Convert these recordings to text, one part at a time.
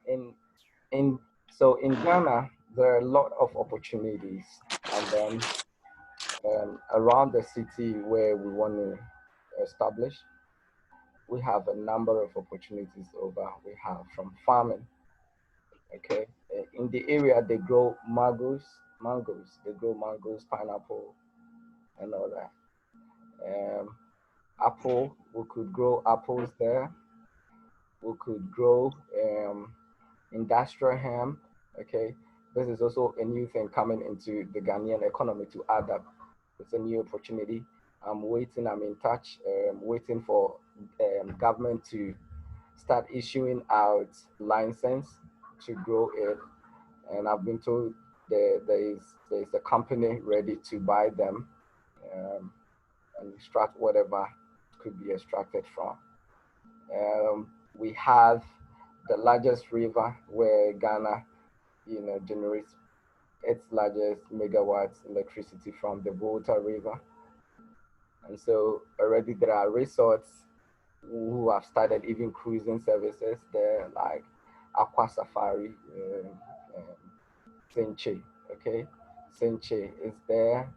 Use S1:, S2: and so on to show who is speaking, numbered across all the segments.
S1: in in so in Ghana, there are a lot of opportunities, and then around the city where we want to establish, we have a number of opportunities over. We have from farming, okay. In the area, they grow mangoes. They grow mangoes, pineapple, and all that. Um, Apple, we could grow apples there. We could grow industrial hemp. Okay, this is also a new thing coming into the Ghanaian economy to add up. It's a new opportunity. I'm waiting. I'm in touch. Waiting for government to start issuing out license to grow it. And I've been told there's a company ready to buy them um, and extract whatever could be extracted from. We have the largest river where Ghana, generates its largest megawatts electricity from the Volta River. And so already there are resorts who have started even cruising services there, like Aqua Safari, Senche, okay? Senche is there,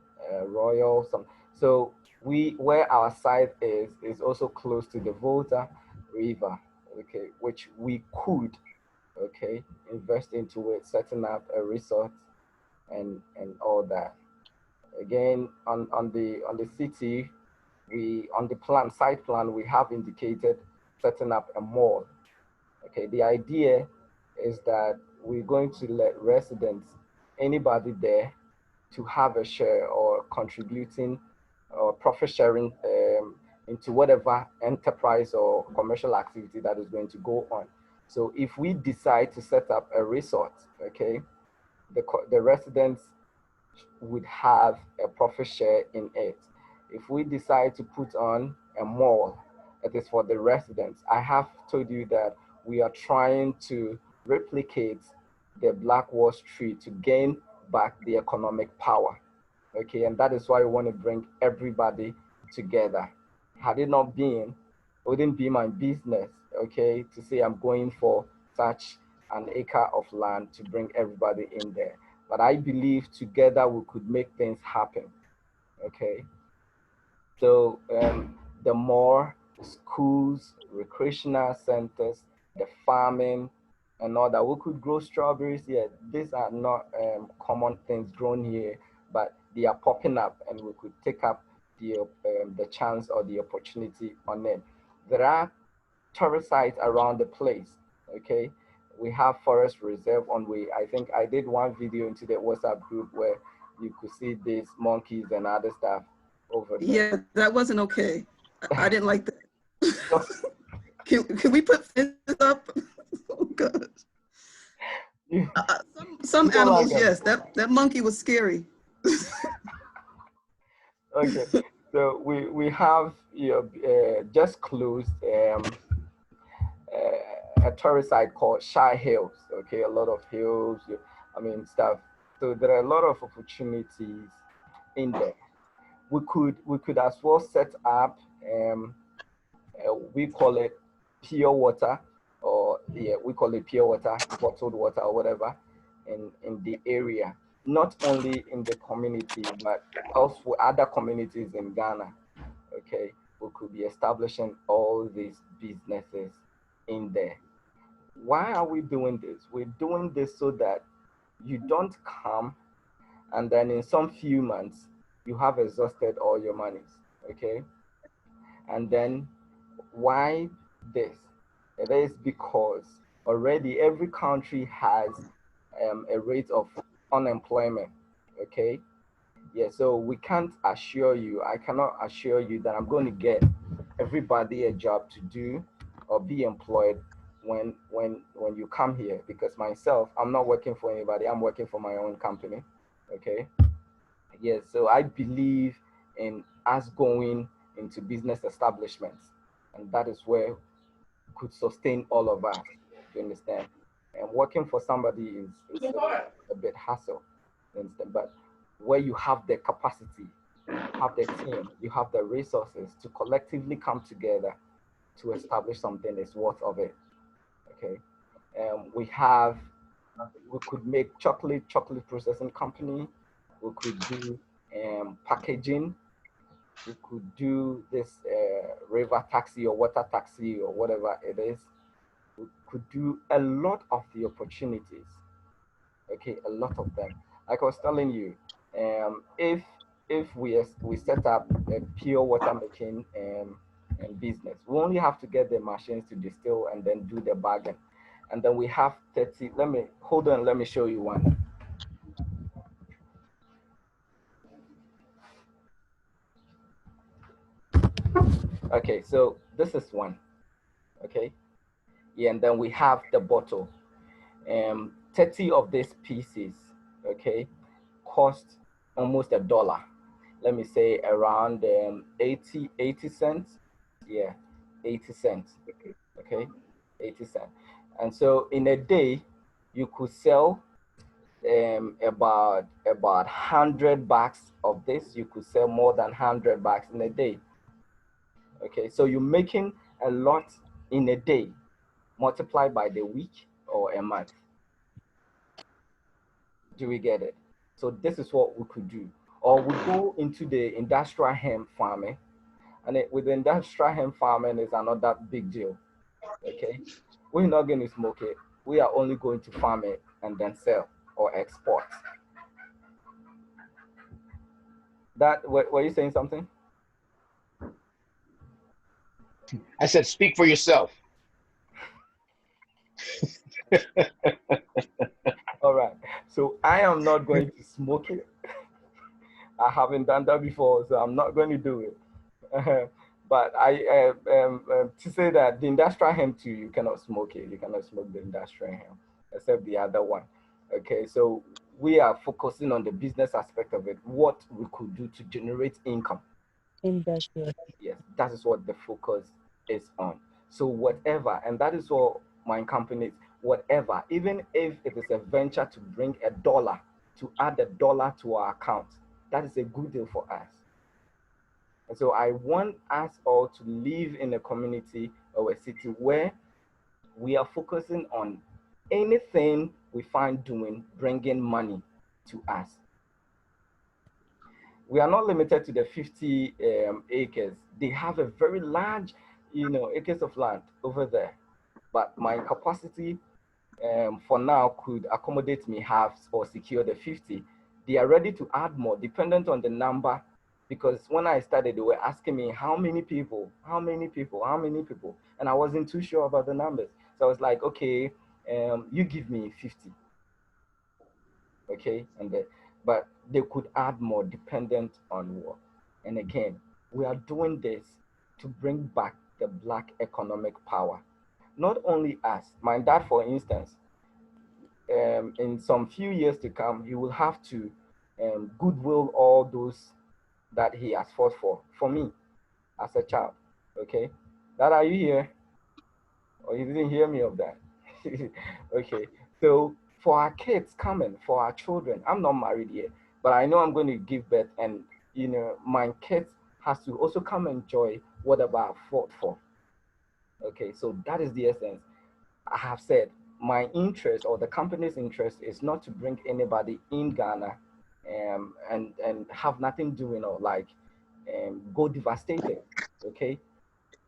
S1: Royal, some. So where our site is also close to the Volta River, okay, which we could, okay, invest into it, setting up a resort and all that. Again, on the city, we on the plan site plan we have indicated setting up a mall. Okay, the idea is that we're going to let residents, anybody there, to have a share or contributing or profit sharing into whatever enterprise or commercial activity that is going to go on. So if we decide to set up a resort, okay, the residents would have a profit share in it. If we decide to put on a mall, it is for the residents. I have told you that we are trying to replicate the Black Wall Street to gain back the economic power. Okay, and that is why we want to bring everybody together. Had it not been, it wouldn't be my business, okay, to say I'm going for such an acre of land to bring everybody in there. But I believe together we could make things happen, okay? So the more schools, recreational centers, the farming, and all that. We could grow strawberries here. These are not common things grown here, but they are popping up, and we could take up the chance or the opportunity on it. There are tourist sites around the place. Okay, we have forest reserve on way. I think I did one video into the WhatsApp group where you could see these monkeys and other stuff over there.
S2: Yeah, that wasn't okay. I didn't like that. Can we put fences up? Oh God. Some animals, like yes. That monkey was scary.
S1: Okay, so we have just closed a tourist site called Shy Hills. Okay, a lot of hills. I mean stuff. So there are a lot of opportunities in there. We could as well set up we call it pure water, or yeah, we call it pure water, bottled water or whatever, in the area. Not only in the community, but also other communities in Ghana. Okay, we could be establishing all these businesses in there. Why are we doing this? We're doing this so that you don't come and then in some few months you have exhausted all your monies. Okay, and then why this? It is because already every country has a rate of unemployment. Okay, yeah, so we can't assure you, I cannot assure you that I'm going to get everybody a job to do or be employed when you come here, because myself, I'm not working for anybody, I'm working for my own company. Okay, yes, so I believe in us going into business establishments, and that is where could sustain all of us. You understand? And working for somebody is a bit hassle. You understand? But where you have the capacity, you have the team, you have the resources to collectively come together to establish something is worth of it. Okay. We could make chocolate processing company. We could do packaging. We could do this river taxi or water taxi or whatever it is. We could do a lot of the opportunities. Okay, a lot of them. Like I was telling you, if we set up a pure water making business, we only have to get the machines to distill and then do the bagging, and then we have 30. Let me hold on. Let me show you one. Okay, so this is one. Okay, yeah, and then we have the bottle. 30 of these pieces, okay, cost almost $1. Let me say around 80 cents. Yeah, 80 cents. Okay, 80 cents. And so in a day, you could sell about 100 bags of this. You could sell more than 100 bags in a day. Okay, so you're making a lot in a day, multiplied by the week or a month. Do we get it? So this is what we could do. Or we go into the industrial hemp farming, and with the industrial hemp farming is another big deal. Okay, we're not going to smoke it. We are only going to farm it and then sell or export. That were you saying something?
S3: I said, speak for yourself.
S1: All right. So I am not going to smoke it. I haven't done that before, so I'm not going to do it. But to say that the industrial hemp too, you cannot smoke it. You cannot smoke the industrial hemp, except the other one. Okay, so we are focusing on the business aspect of it. What we could do to generate income.
S4: Industrial.
S1: Yes, that is what the focus is on. So whatever, and that is what my company is. Whatever, even if it is a venture to bring $1, to add $1 to our account, that is a good deal for us. And so I want us all to live in a community or a city where we are focusing on anything we find doing, bringing money to us. We are not limited to the 50 acres. They have a very large, acres of land over there. But my capacity for now could accommodate me have or secure the 50. They are ready to add more, dependent on the number. Because when I started, they were asking me how many people, how many people, how many people, and I wasn't too sure about the numbers. So I was like, okay, you give me 50, okay, but they could add more dependent on what. And again, we are doing this to bring back the black economic power. Not only us, my dad, for instance, in some few years to come, he will have to goodwill all those that he has fought for me as a child. Okay, that are you here? Or you didn't hear me of that? Okay, so for our kids coming, for our children, I'm not married yet, but I know I'm going to give birth, and my kids has to also come enjoy whatever I fought for. Okay, so that is the essence. I have said my interest or the company's interest is not to bring anybody in Ghana and have nothing doing or like go devastated. Okay,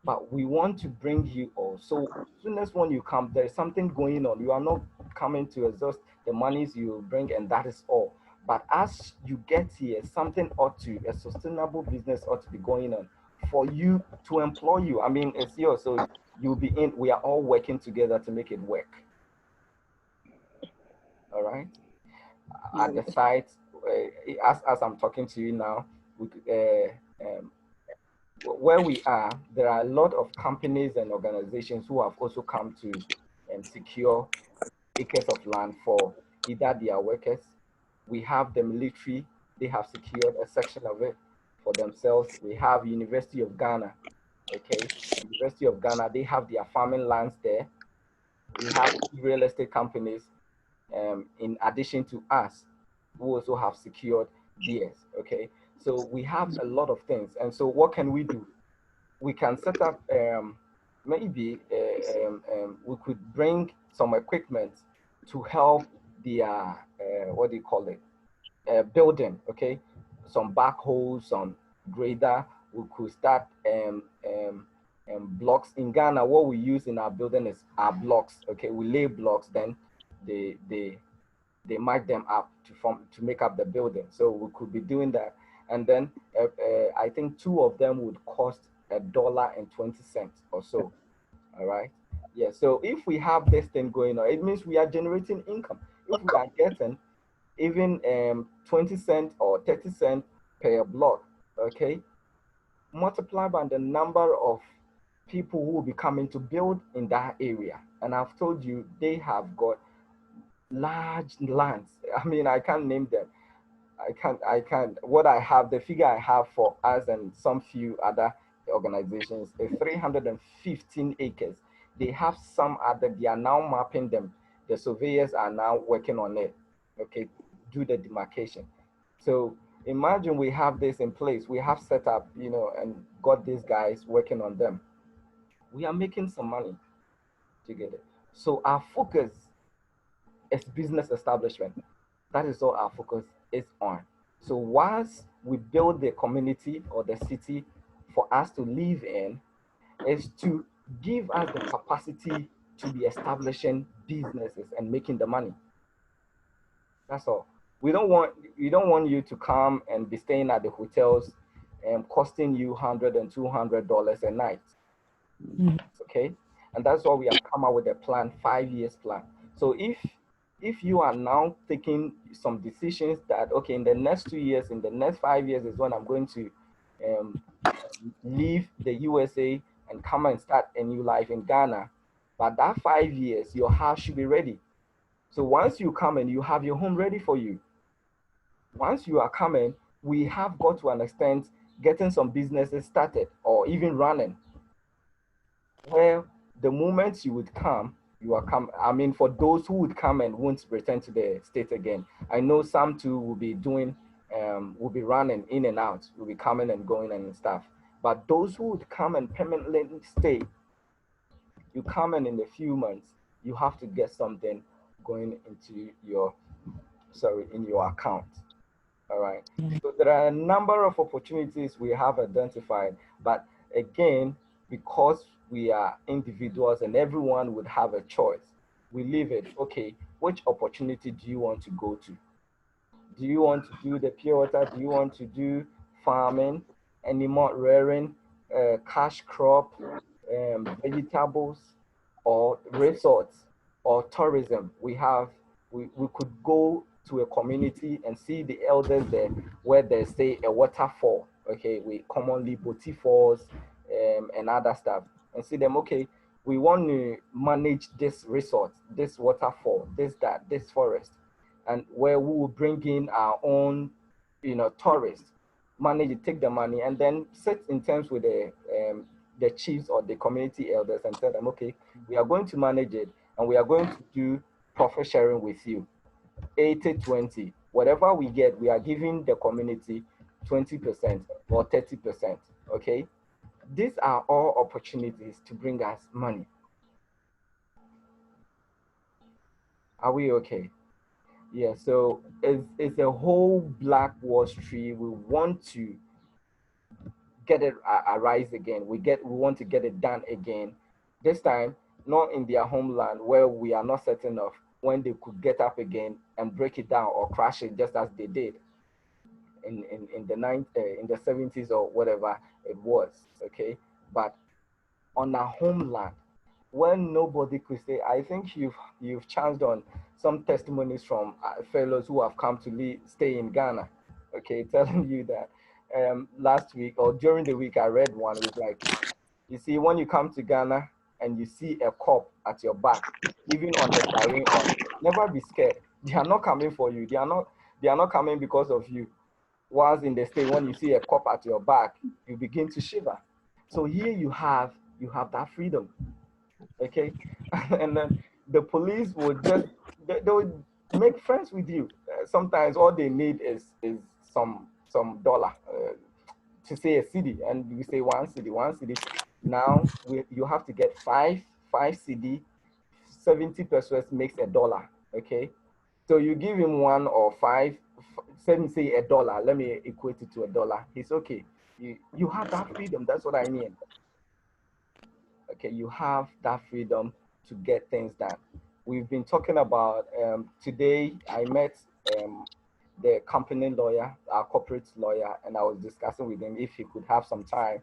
S1: but we want to bring you all. So as soon as when you come, there is something going on. You are not coming to exhaust the monies you bring, and that is all. But as you get here, something ought to, a sustainable business ought to be going on for you to employ you. I mean, it's yours, so you'll be in. We are all working together to make it work. All right. At the site, as I'm talking to you now, where we are, there are a lot of companies and organizations who have also come to secure acres of land for either their workers. We have the military, they have secured a section of it for themselves. We have University of Ghana, okay? University of Ghana, they have their farming lands there. We have real estate companies in addition to us who also have secured theirs, okay? So we have a lot of things. And so what can we do? We can set up maybe we could bring some equipment to help the what do you call it, building, okay? Some backhoes, some grader. We could start blocks. In Ghana, what we use in our building is our blocks, okay? We lay blocks, then they they they mark them up to form to make up the building. So we could be doing that, and then I think two of them would cost $1.20 or so. All right. Yeah. So if we have this thing going on, it means we are generating income. If we are getting even 20 cents or 30 cents per block, okay, multiply by the number of people who will be coming to build in that area. And I've told you they have got large lands. I mean, I can't name them. I can't. What I have, the figure I have for us and some few other organizations is 315 acres. They have some other, they are now mapping them. The surveyors are now working on it, okay, do the demarcation. So imagine we have this in place, we have set up, and got these guys working on them. We are making some money together. So our focus is business establishment. That is all our focus is on. So once we build the community or the city for us to live in, is to give us the capacity to be establishing businesses and making the money. That's all. We don't want you to come and be staying at the hotels and costing you $100 and $200 a night. Okay, and that's why we have come up with a plan, 5 years plan. So if you are now taking some decisions that, okay, in the next 2 years, in the next 5 years is when I'm going to um, leave the USA and come and start a new life in Ghana, but that 5 years your house should be ready. So once you come and you have your home ready for you, once you are coming, we have got to an extent getting some businesses started or even running, where the moment you would come, you are come. I mean, for those who would come and won't return to the state again, I know some too will be doing, will be running in and out, will be coming and going and stuff. But those who would come and permanently stay, you come in a few months, you have to get something going into your, sorry, in your account. All right. So there are a number of opportunities we have identified, but again, because we are individuals and everyone would have a choice, we leave it. Okay, which opportunity do you want to go to? Do you want to do the pure water? Do you want to do farming, animal rearing, cash crop, vegetables, or resorts, or tourism? We could go to a community and see the elders there, where they say a waterfall. Okay, we commonly boti falls and other stuff, and see them. Okay, we want to manage this resort, this waterfall, this forest, and where we will bring in our own, tourists, manage it, take the money, and then sit in terms with the chiefs or the community elders and tell them, okay, we are going to manage it and we are going to do profit sharing with you, 80-20. Whatever we get, we are giving the community 20% or 30%. Okay, these are all opportunities to bring us money. Are we okay? Yeah, so it's a whole Black Wall Street. We want to get it arise again. We want to get it done again. This time, not in their homeland where we are not certain of when they could get up again and break it down or crash it just as they did in the 70s or whatever it was. Okay, but on our homeland, when nobody could say, I think you've chanced on some testimonies from fellows who have come to stay in Ghana, okay, telling you that last week or during the week I read one. It was like, you see, when you come to Ghana and you see a cop at your back, even on the siren on, never be scared. They are not coming for you. They are not coming because of you. Whilst in the state, when you see a cop at your back, you begin to shiver. So here you have that freedom, okay? And then the police would just they would make friends with you. Sometimes all they need is some dollar, to say a city, and you say one city, Now you have to get five CD, 70 pesos makes $1. Okay, so you give him one or five, say $1. Let me equate it to $1. He's okay. You have that freedom. That's what I mean. Okay, you have that freedom to get things done. We've been talking about today. I met the company lawyer, our corporate lawyer, and I was discussing with him if he could have some time,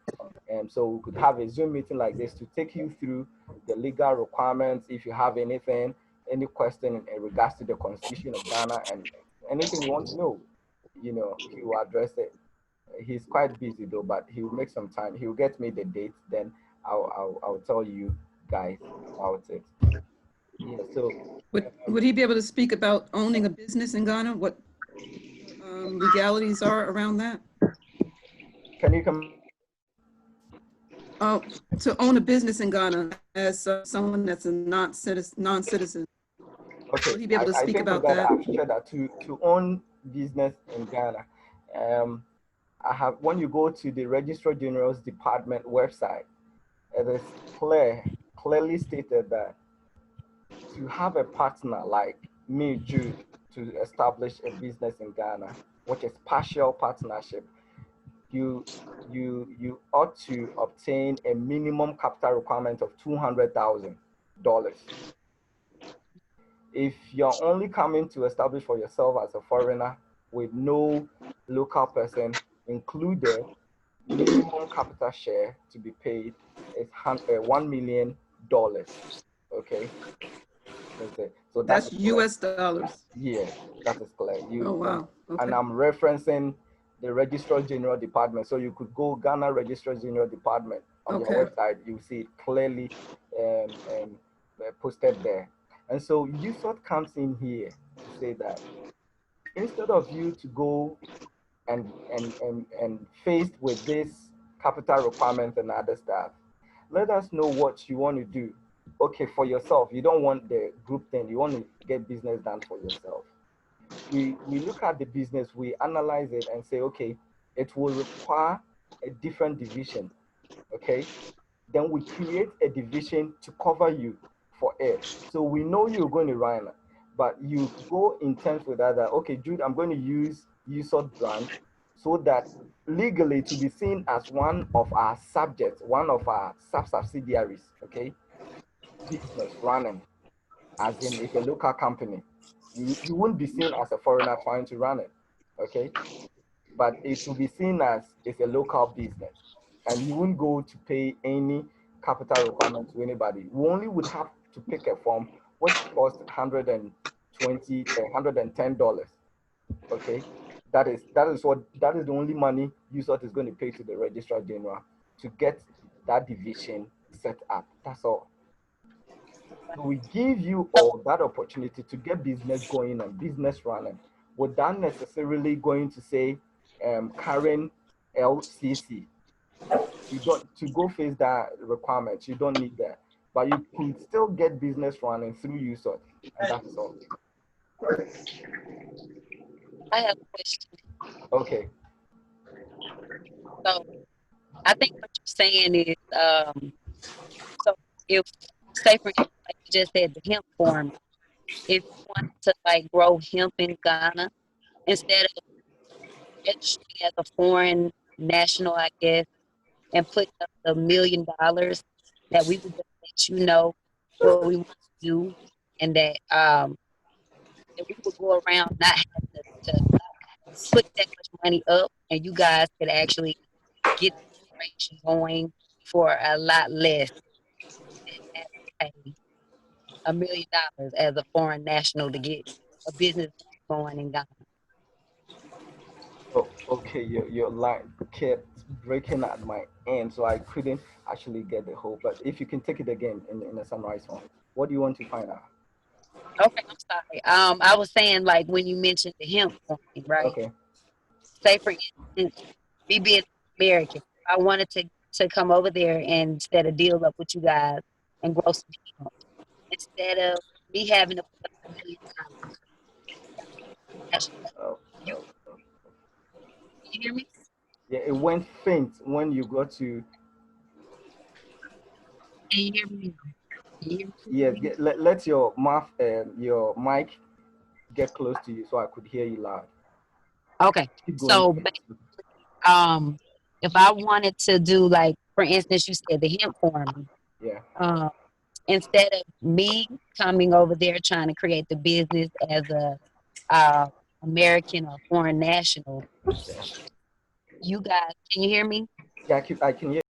S1: and so we could have a Zoom meeting like this to take you through the legal requirements. If you have anything, any question in regards to the Constitution of Ghana and anything you want to know, he will address it. He's quite busy though, but he will make some time. He will get me the date, then I'll tell you guys about it. Yeah. So
S2: Would he be able to speak about owning a business in Ghana? What legalities are around that?
S1: can you come?
S2: Oh, to own a business in Ghana as someone that's a non-citizen.
S1: Okay,
S2: Would he be able to
S1: I
S2: speak
S1: think we
S2: about
S1: gotta
S2: that?
S1: share that to own business in Ghana. Um, I have when you go to the Registrar General's Department website, it is clearly stated that to have a partner like me, Jude, to establish a business in Ghana, which is partial partnership, you you ought to obtain a minimum capital requirement of $200,000. If you're only coming to establish for yourself as a foreigner with no local person included, minimum capital share to be paid is $1 million. Okay, that's it. So that
S2: That's
S1: is clear.
S2: US dollars.
S1: Yes, that is clear.
S2: Oh, wow.
S1: And
S2: Okay.
S1: I'm referencing the Registrar General Department. So you could go Ghana Registrar General Department on their
S2: Okay.
S1: website. You see it clearly posted there. And so YouSort comes in here to say that instead of you to go and faced with this capital requirement and other stuff, let us know what you want to do. Okay, for yourself, you don't want the group thing, you want to get business done for yourself. We look at the business, we analyze it and say, okay, it will require a different division. Okay, then we create a division to cover you for it. So we know you're going to run, but you go in terms with that, okay, Jude, I'm going to use USOT brand so that legally to be seen as one of our subjects, one of our subsidiaries, okay, business running, as in it's a local company. You wouldn't be seen as a foreigner trying to run it, okay? But it will be seen as it's a local business, and you wouldn't go to pay any capital requirement to anybody. We only would have to pick a form which costs $110. Okay, that is the only money USOT is going to pay to the Registrar General to get that division set up. That's all. So we give you all that opportunity to get business going and business running without necessarily going to say Karen LCC. You don't to go face that requirement. You don't need that, but you could still get business running through USOT, and that's all.
S4: I have a question.
S1: Okay.
S4: So I think what you're saying is, so if, say for instance, like you just said, the hemp farm, if you want to like grow hemp in Ghana, instead of registering as a foreign national, I guess, and putting up $1 million, that we would just let you know what we want to do, and that we would go around not having to put that much money up, and you guys could actually get the operation going for a lot less than having to pay $1 million as a foreign national to get a business going in Ghana.
S1: Oh, okay. Your line kept breaking at my end, so I couldn't actually get the whole. But if you can take it again in a summarized form, what do you want to find out?
S4: Okay, I'm sorry. I was saying like when you mentioned the hemp farming, right?
S1: Okay.
S4: Say for instance, me being American, I wanted to come over there and set a deal up with you guys and grow some hemp instead of me having to put up $1 million.
S1: Oh,
S4: You,
S1: oh, oh.
S4: you hear me?
S1: Yeah, it went faint when you got to.
S4: Can you hear me? Can you hear
S1: Yeah,
S4: me?
S1: let your mouth your mic get close to you so I could hear you loud.
S4: Okay.
S1: Keep going.
S4: So um, if I wanted to do like, for instance, you said the hemp farming.
S1: Yeah.
S4: Instead of me coming over there trying to create the business as a American or foreign national,
S1: Yeah.
S4: you guys, can you hear me?
S1: Yeah, I can hear